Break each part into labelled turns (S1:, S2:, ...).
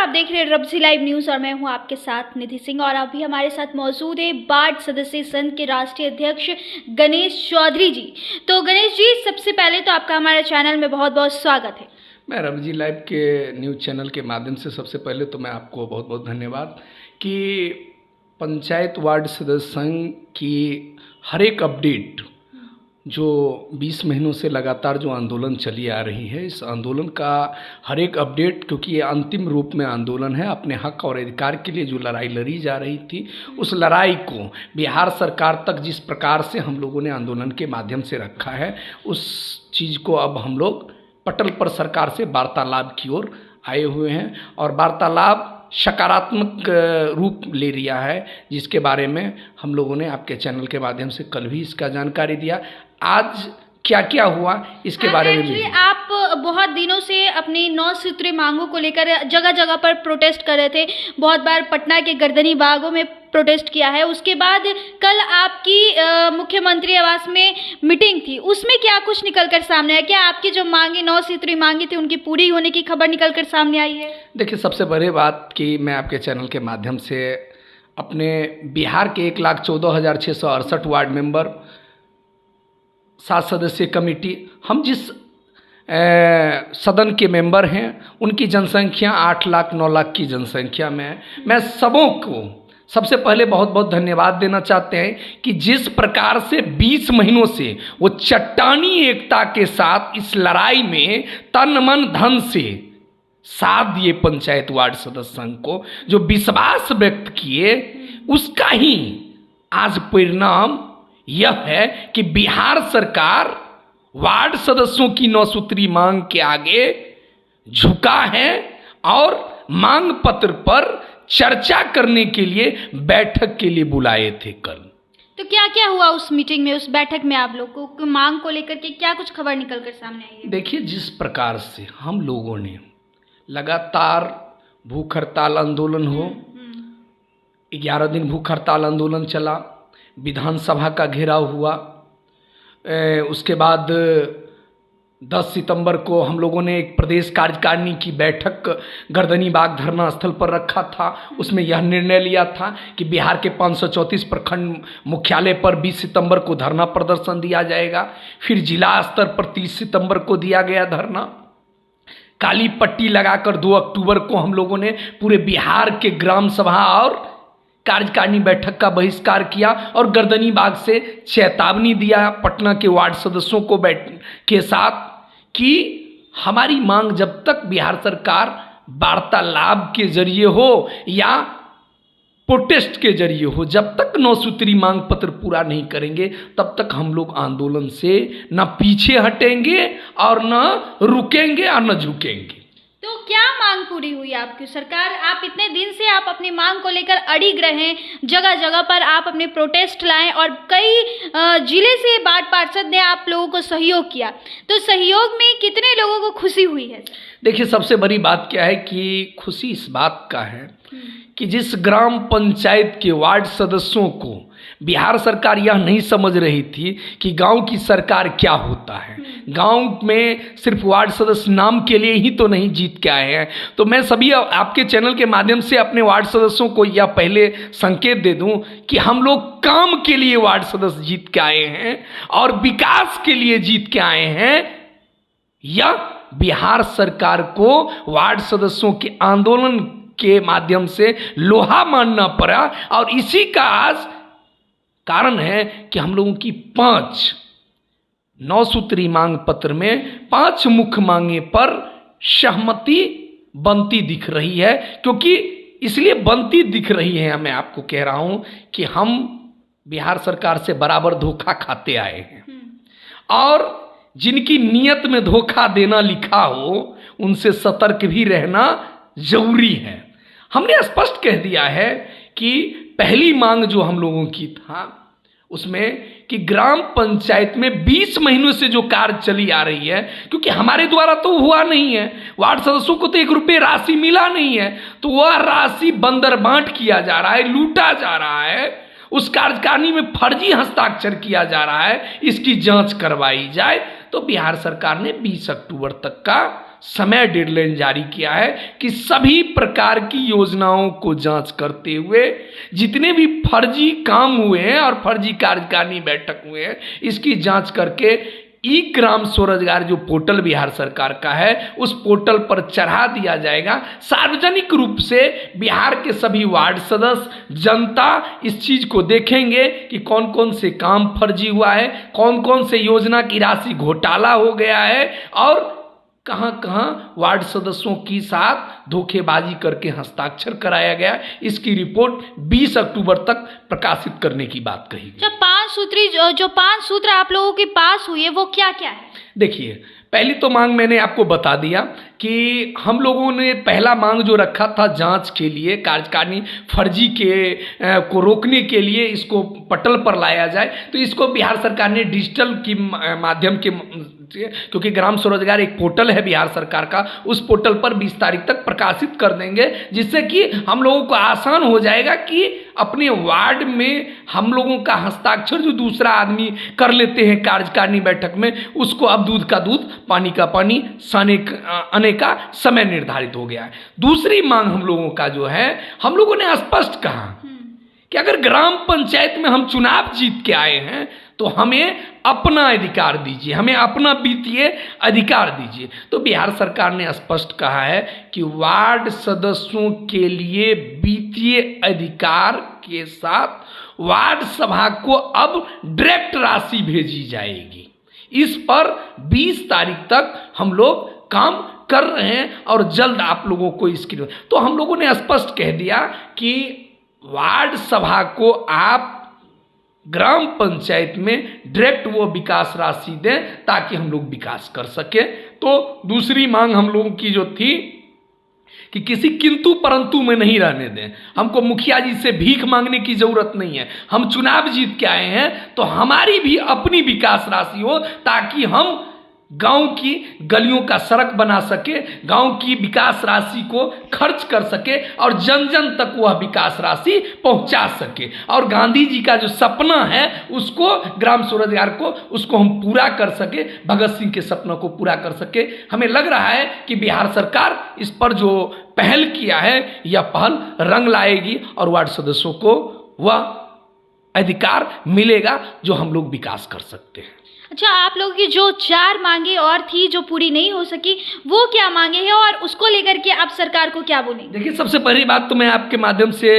S1: आप देख रहे हैं रब्जी लाइव न्यूज़ और मैं हूं आपके साथ निधि सिंह। और अभी हमारे साथ मौजूद है वार्ड सदस्य संघ के राष्ट्रीय अध्यक्ष गणेश चौधरी जी। तो गणेश जी, सबसे पहले तो आपका हमारे चैनल में बहुत बहुत स्वागत है।
S2: मैं रब्जी लाइव के न्यूज़ चैनल के माध्यम से सबसे पहले तो मैं आपको बहुत बहुत धन्यवाद कि पंचायत वार्ड सदस्य संघ की हर एक अपडेट जो 20 महीनों से लगातार जो आंदोलन चली आ रही है, इस आंदोलन का हर एक अपडेट, क्योंकि ये अंतिम रूप में आंदोलन है, अपने हक और अधिकार के लिए जो लड़ाई लड़ी जा रही थी, उस लड़ाई को बिहार सरकार तक जिस प्रकार से हम लोगों ने आंदोलन के माध्यम से रखा है, उस चीज़ को अब हम लोग पटल पर सरकार से वार्तालाप की ओर आए हुए हैं और वार्तालाप सकारात्मक रूप ले लिया है, जिसके बारे में हम लोगों ने आपके चैनल के माध्यम से कल भी इसका जानकारी दिया। आज क्या क्या हुआ इसके बारे में भी।
S1: आप बहुत दिनों से अपनी 9 सूत्रीय मांगों को लेकर जगह जगह पर प्रोटेस्ट कर रहे थे। बहुत बार पटना के गर्दनी बागों में प्रोटेस्ट किया है। उसके बाद कल आपकी मुख्यमंत्री आवास में मीटिंग थी, उसमें क्या कुछ निकल कर सामने आया? क्या आपकी जो मांगी 9 सूत्रीय मांगी थी उनकी पूरी होने की खबर निकल कर सामने आई है?
S2: देखिए, सबसे बड़ी बात कि मैं आपके चैनल के माध्यम से अपने बिहार के 1,14,668 वार्ड मेंबर, 7 सदस्यीय कमेटी, हम जिस सदन के मेंबर हैं उनकी जनसंख्या 8 लाख 9 लाख की जनसंख्या में है। मैं सबों को सबसे पहले बहुत बहुत धन्यवाद देना चाहते हैं कि जिस प्रकार से 20 महीनों से वो चट्टानी एकता के साथ इस लड़ाई में तन मन धन से साथ दिए पंचायत वार्ड सदस्य संघ को, जो विश्वास व्यक्त किए, उसका ही आज परिणाम यह है कि बिहार सरकार वार्ड सदस्यों की 9 सूत्रीय मांग के आगे झुका है और मांग पत्र पर चर्चा करने के लिए बैठक के लिए बुलाए थे कल।
S1: तो क्या क्या हुआ उस मीटिंग में, उस बैठक में? आप लोगों को मांग को लेकर के क्या कुछ खबर निकल कर सामने आई है?
S2: देखिए, जिस प्रकार से हम लोगों ने लगातार भूख हड़ताल आंदोलन हो, 11 दिन भूख हड़ताल आंदोलन चला, विधानसभा का घेराव हुआ, उसके बाद 10 सितंबर को हम लोगों ने एक प्रदेश कार्यकारिणी की बैठक गर्दनी बाग धरना स्थल पर रखा था। उसमें यह निर्णय लिया था कि बिहार के 534 प्रखंड मुख्यालय पर 20 सितंबर को धरना प्रदर्शन दिया जाएगा। फिर जिला स्तर पर 30 सितंबर को दिया गया धरना। काली पट्टी लगाकर 2 अक्टूबर को हम लोगों ने पूरे बिहार के ग्राम सभा और कार्यकारिणी बैठक का बहिष्कार किया और गर्दनी बाग से चेतावनी दिया पटना के वार्ड सदस्यों को के साथ कि हमारी मांग जब तक बिहार सरकार वार्तालाप के जरिए हो या प्रोटेस्ट के जरिए हो, जब तक 9 सूत्रीय मांग पत्र पूरा नहीं करेंगे, तब तक हम लोग आंदोलन से न पीछे हटेंगे और न रुकेंगे और न झुकेंगे।
S1: तो क्या मांग पूरी हुई आपकी? सरकार, आप इतने दिन से आप अपनी मांग को लेकर अड़िग रहे, जगह जगह पर आप अपने प्रोटेस्ट लाएं और कई जिले से वार्ड पार्षद ने आप लोगों को सहयोग किया, तो सहयोग में कितने लोगों को खुशी हुई है?
S2: देखिए, सबसे बड़ी बात क्या है कि खुशी इस बात का है कि जिस ग्राम पंचायत के वार्ड सदस्यों को बिहार सरकार यह नहीं समझ रही थी कि गांव की सरकार क्या होता है, गांव में सिर्फ वार्ड सदस्य नाम के लिए ही तो नहीं जीत के आए हैं। तो मैं सभी आपके चैनल के माध्यम से अपने वार्ड सदस्यों को यह पहले संकेत दे दूं कि हम लोग काम के लिए वार्ड सदस्य जीत के आए हैं और विकास के लिए जीत के आए हैं। यह बिहार सरकार को वार्ड सदस्यों के आंदोलन के माध्यम से लोहा मानना पड़ा और इसी का आज कारण है कि हम लोगों की 5 9 सूत्रीय मांग पत्र में 5 मुख्य मांगे पर सहमति बनती दिख रही है। क्योंकि इसलिए बनती दिख रही है, मैं आपको कह रहा हूं कि हम बिहार सरकार से बराबर धोखा खाते आए हैं और जिनकी नीयत में धोखा देना लिखा हो उनसे सतर्क भी रहना जरूरी है। हमने स्पष्ट कह दिया है कि पहली मांग जो हम लोगों की था उसमें कि ग्राम पंचायत में 20 महीनों से जो कार्य चली आ रही है, क्योंकि हमारे द्वारा तो हुआ नहीं है, वार्ड सदस्यों को तो 1 रुपये राशि मिला नहीं है, तो वह राशि बंदरबांट किया जा रहा है, लूटा जा रहा है, उस कार्यकारिणी में फर्जी हस्ताक्षर किया जा रहा है, इसकी जांच करवाई जाए। तो बिहार सरकार ने 20 अक्टूबर तक का समय डेडलाइन जारी किया है कि सभी प्रकार की योजनाओं को जांच करते हुए जितने भी फर्जी काम हुए हैं और फर्जी कार्यकारिणी बैठक हुए हैं इसकी जांच करके ई ग्राम स्वरोजगार जो पोर्टल बिहार सरकार का है उस पोर्टल पर चढ़ा दिया जाएगा। सार्वजनिक रूप से बिहार के सभी वार्ड सदस्य जनता इस चीज को देखेंगे कि कौन कौन से काम फर्जी हुआ है, कौन कौन से योजना की राशि घोटाला हो गया है और कहां कहां वार्ड सदस्यों के साथ धोखेबाजी करके हस्ताक्षर कराया गया। इसकी रिपोर्ट 20 अक्टूबर तक प्रकाशित करने की बात कही गई।
S1: जो 5 सूत्र आप लोगों के पास हुई है वो क्या क्या है?
S2: देखिए, पहली तो मांग मैंने आपको बता दिया कि हम लोगों ने पहला मांग जो रखा था जांच के लिए, कार्यकारिणी फर्जी के को रोकने के लिए इसको पटल पर लाया जाए, तो इसको बिहार सरकार ने डिजिटल की माध्यम के, क्योंकि ग्राम स्वरोजगार एक पोर्टल है बिहार सरकार का, उस पोर्टल पर 20 तारीख तक प्रकाशित कर देंगे, जिससे कि हम लोगों को आसान हो जाएगा कि अपने वार्ड में हम लोगों का हस्ताक्षर जो दूसरा आदमी कर लेते हैं कार्यकारिणी बैठक में, उसको अब दूध का दूध पानी का पानी आने का समय निर्धारित हो गया है। दूसरी मांग हम लोगों का जो है, हम लोगों ने स्पष्ट कहा कि अगर ग्राम पंचायत में हम चुनाव जीत के आए हैं तो हमें अपना अधिकार दीजिए, हमें अपना वित्तीय अधिकार दीजिए। तो बिहार सरकार ने स्पष्ट कहा है कि वार्ड सदस्यों के लिए वित्तीय अधिकार के साथ वार्ड सभा को अब डायरेक्ट राशि भेजी जाएगी। इस पर 20 तारीख तक हम लोग काम कर रहे हैं और जल्द आप लोगों को इसकी, तो हम लोगों ने स्पष्ट कह दिया कि वार्ड सभा को आप ग्राम पंचायत में डायरेक्ट वो विकास राशि दें ताकि हम लोग विकास कर सके। तो दूसरी मांग हम लोगों की जो थी कि किसी किंतु परंतु में नहीं रहने दें, हमको मुखिया जी से भीख मांगने की जरूरत नहीं है। हम चुनाव जीत के आए हैं तो हमारी भी अपनी विकास राशि हो ताकि हम गांव की गलियों का सड़क बना सके, गांव की विकास राशि को खर्च कर सके और जन जन तक वह विकास राशि पहुंचा सके। और गांधी जी का जो सपना है उसको, ग्राम स्वरोजगार को, उसको हम पूरा कर सके, भगत सिंह के सपनों को पूरा कर सके। हमें लग रहा है कि बिहार सरकार इस पर जो पहल किया है यह पहल रंग लाएगी और वार्ड सदस्यों को वह अधिकार मिलेगा जो हम लोग विकास कर सकते हैं।
S1: अच्छा, आप लोगों की जो 4 मांगे और थी जो पूरी नहीं हो सकी, वो क्या मांगे हैं और उसको लेकर के आप सरकार को क्या बोलेंगे?
S2: देखिए, सबसे पहली बात तो मैं आपके माध्यम से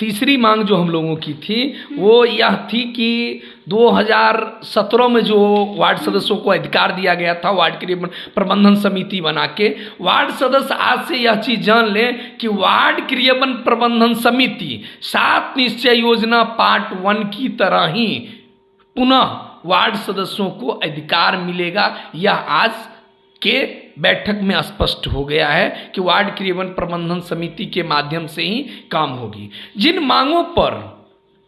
S2: तीसरी मांग जो हम लोगों की थी वो यह थी कि 2017 में जो वार्ड सदस्यों को अधिकार दिया गया था वार्ड क्रियान्वयन प्रबंधन समिति बना के, वार्ड सदस्य आज से यह चीज जान लें कि वार्ड क्रियान्वयन प्रबंधन समिति 7 निश्चय योजना पार्ट 1 की तरह ही पुनः वार्ड सदस्यों को अधिकार मिलेगा। यह आज के बैठक में स्पष्ट हो गया है कि वार्ड क्रियान्वयन प्रबंधन समिति के माध्यम से ही काम होगी। जिन मांगों पर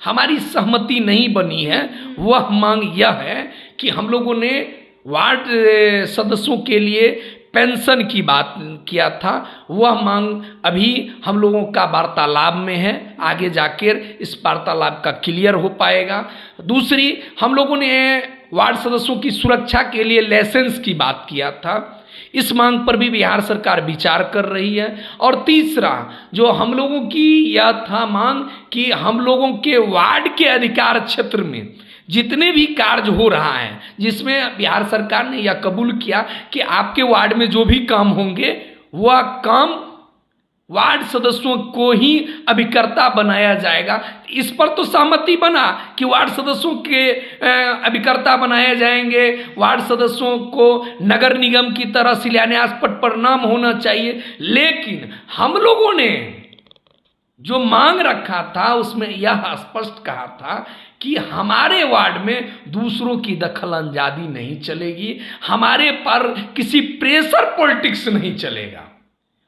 S2: हमारी सहमति नहीं बनी है वह मांग यह है कि हम लोगों ने वार्ड सदस्यों के लिए पेंशन की बात किया था, वह मांग अभी हम लोगों का वार्तालाप में है, आगे जाकर इस वार्तालाप का क्लियर हो पाएगा। दूसरी, हम लोगों ने वार्ड सदस्यों की सुरक्षा के लिए लाइसेंस की बात किया था, इस मांग पर भी बिहार सरकार विचार कर रही है। और तीसरा जो हम लोगों की यह था मांग कि हम लोगों के वार्ड के अधिकार क्षेत्र में जितने भी कार्य हो रहा है, जिसमें बिहार सरकार ने यह कबूल किया कि आपके वार्ड में जो भी काम होंगे वह काम वार्ड सदस्यों को ही अभिकर्ता बनाया जाएगा। इस पर तो सहमति बना कि वार्ड सदस्यों के अभिकर्ता बनाए जाएंगे, वार्ड सदस्यों को नगर निगम की तरह शिलान्यास पट पर नाम होना चाहिए। लेकिन हम लोगों ने जो मांग रखा था उसमें यह स्पष्ट कहा था कि हमारे वार्ड में दूसरों की दखल अंदाजी नहीं चलेगी, हमारे पर किसी प्रेशर पॉलिटिक्स नहीं चलेगा।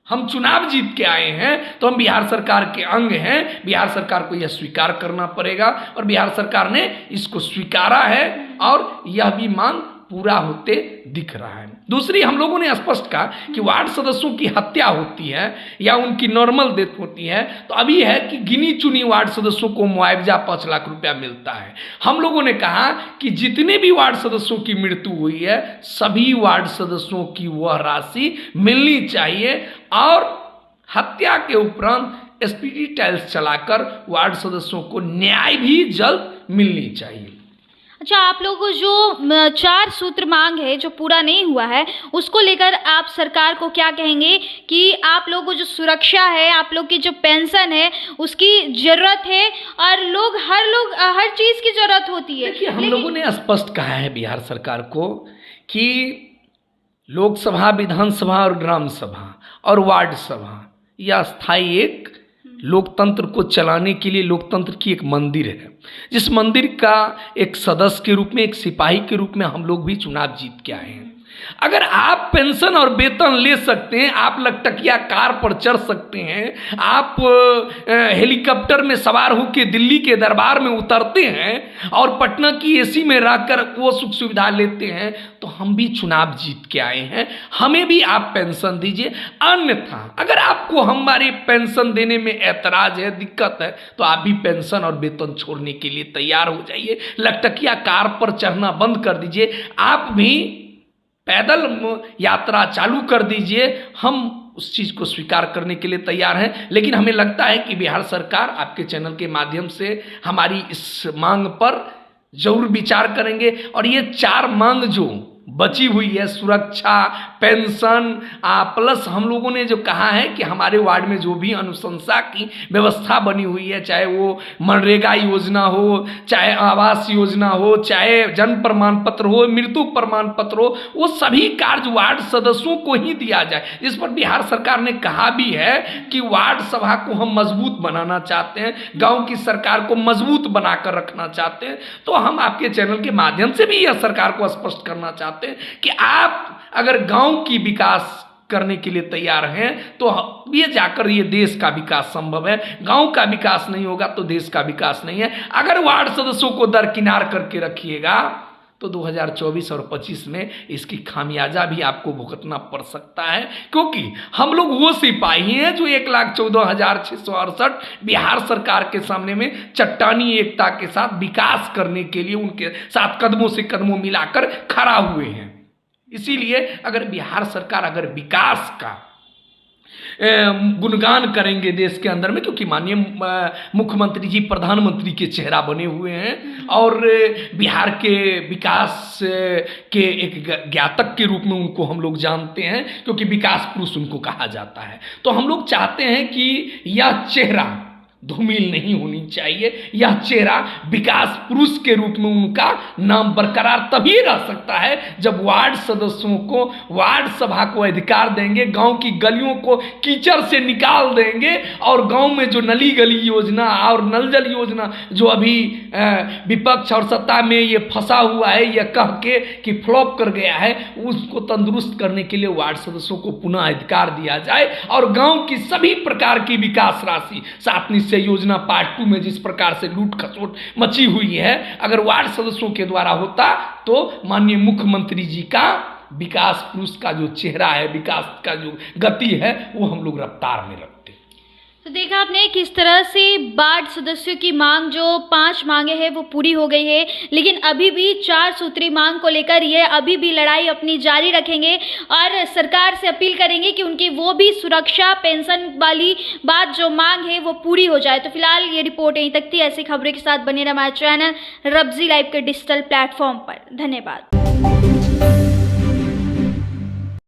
S2: हम चुनाव जीत के आए हैं तो हम बिहार सरकार के अंग हैं, बिहार सरकार को यह स्वीकार करना पड़ेगा और बिहार सरकार ने इसको स्वीकारा है और यह भी मांग पूरा होते दिख रहा है। दूसरी, हम लोगों ने स्पष्ट कहा कि वार्ड सदस्यों की हत्या होती है या उनकी नॉर्मल डेथ होती है तो अभी है कि गिनी चुनी वार्ड सदस्यों को मुआवजा 5 लाख रुपया मिलता है। हम लोगों ने कहा कि जितने भी वार्ड सदस्यों की मृत्यु हुई है सभी वार्ड सदस्यों की वह राशि मिलनी चाहिए और हत्या के उपरांत स्पीडी ट्रायल्स चलाकर वार्ड सदस्यों को न्याय भी जल्द मिलनी चाहिए।
S1: अच्छा, आप लोगों को जो 4 सूत्र मांग है जो पूरा नहीं हुआ है उसको लेकर आप सरकार को क्या कहेंगे कि आप लोगों को जो सुरक्षा है, आप लोग की जो पेंशन है उसकी ज़रूरत है और हर चीज़ की ज़रूरत होती है।
S2: देखिए, हम लोगों ने स्पष्ट कहा है बिहार सरकार को कि लोकसभा, विधानसभा और ग्राम सभा और वार्ड सभा यह स्थायी एक लोकतंत्र को चलाने के लिए लोकतंत्र की एक मंदिर है, जिस मंदिर का एक सदस्य के रूप में, एक सिपाही के रूप में हम लोग भी चुनाव जीत के आए हैं। अगर आप पेंशन और वेतन ले सकते हैं, आप लखटकिया कार पर चढ़ सकते हैं, आप हेलीकॉप्टर में सवार होकर दिल्ली के दरबार में उतरते हैं और पटना की एसी में रहकर वो सुख सुविधा लेते हैं तो हम भी चुनाव जीत के आए हैं, हमें भी आप पेंशन दीजिए। अन्यथा अगर आपको हमारी पेंशन देने में ऐतराज है, दिक्कत है तो आप भी पेंशन और वेतन छोड़ने के लिए तैयार हो जाइए, लखटकिया कार पर चढ़ना बंद कर दीजिए, आप भी पैदल यात्रा चालू कर दीजिए। हम उस चीज़ को स्वीकार करने के लिए तैयार हैं। लेकिन हमें लगता है कि बिहार सरकार आपके चैनल के माध्यम से हमारी इस मांग पर जरूर विचार करेंगे और ये 4 मांग जो बची हुई है, सुरक्षा, पेंशन प्लस हम लोगों ने जो कहा है कि हमारे वार्ड में जो भी अनुशंसा की व्यवस्था बनी हुई है, चाहे वो मनरेगा योजना हो, चाहे आवास योजना हो, चाहे जन्म प्रमाण पत्र हो, मृत्यु प्रमाण पत्र हो, वो सभी कार्य वार्ड सदस्यों को ही दिया जाए। इस पर बिहार सरकार ने कहा भी है कि वार्ड सभा को हम मजबूत बनाना चाहते हैं, गाँव की सरकार को मजबूत बनाकर रखना चाहते हैं। तो हम आपके चैनल के माध्यम से भी यह सरकार को स्पष्ट करना चाहते हैं कि आप अगर गांव की विकास करने के लिए तैयार हैं तो ये जाकर ये देश का विकास संभव है। गांव का विकास नहीं होगा तो देश का विकास नहीं है। अगर वार्ड सदस्यों को दरकिनार करके रखिएगा तो 2024 और 25 में इसकी खामियाजा भी आपको भुगतना पड़ सकता है, क्योंकि हम लोग वो सिपाही हैं जो 1,14,668 बिहार सरकार के सामने में चट्टानी एकता के साथ विकास करने के लिए उनके साथ कदमों से कदमों मिलाकर खड़ा हुए हैं। इसीलिए अगर बिहार सरकार अगर विकास का गुणगान करेंगे देश के अंदर में, क्योंकि माननीय मुख्यमंत्री जी प्रधानमंत्री के चेहरा बने हुए हैं और बिहार के विकास के एक ज्ञातक के रूप में उनको हम लोग जानते हैं, क्योंकि विकास पुरुष उनको कहा जाता है। तो हम लोग चाहते हैं कि यह चेहरा धूमिल नहीं होनी चाहिए, यह चेहरा विकास पुरुष के रूप में उनका नाम बरकरार तभी रह सकता है जब वार्ड सदस्यों को, वार्ड सभा को अधिकार देंगे, गांव की गलियों को कीचड़ से निकाल देंगे और गांव में जो नली गली योजना और नल जल योजना जो अभी विपक्ष और सत्ता में ये फंसा हुआ है, यह कह के कि फ्लॉप कर गया है, उसको तंदुरुस्त करने के लिए वार्ड सदस्यों को पुनः अधिकार दिया जाए और गाँव की सभी प्रकार की विकास राशि, साथ से योजना पार्ट 2 में जिस प्रकार से लूट खसोट मची हुई है, अगर वार्ड सदस्यों के द्वारा होता तो माननीय मुख्यमंत्री जी का विकास पुरुष का जो चेहरा है, विकास का जो गति है, वो हम लोग रफ्तार में रखते।
S1: तो देखा आपने किस तरह से वार्ड सदस्यों की मांग जो 5 मांगे हैं वो पूरी हो गई है, लेकिन अभी भी 4 सूत्री मांग को लेकर ये अभी भी लड़ाई अपनी जारी रखेंगे और सरकार से अपील करेंगे कि उनकी वो भी सुरक्षा, पेंशन वाली बात जो मांग है वो पूरी हो जाए। तो फिलहाल ये रिपोर्ट यहीं तक थी। ऐसी खबरों के साथ बने रहा हमारे चैनल रब्जी लाइव के डिजिटल प्लेटफॉर्म पर। धन्यवाद।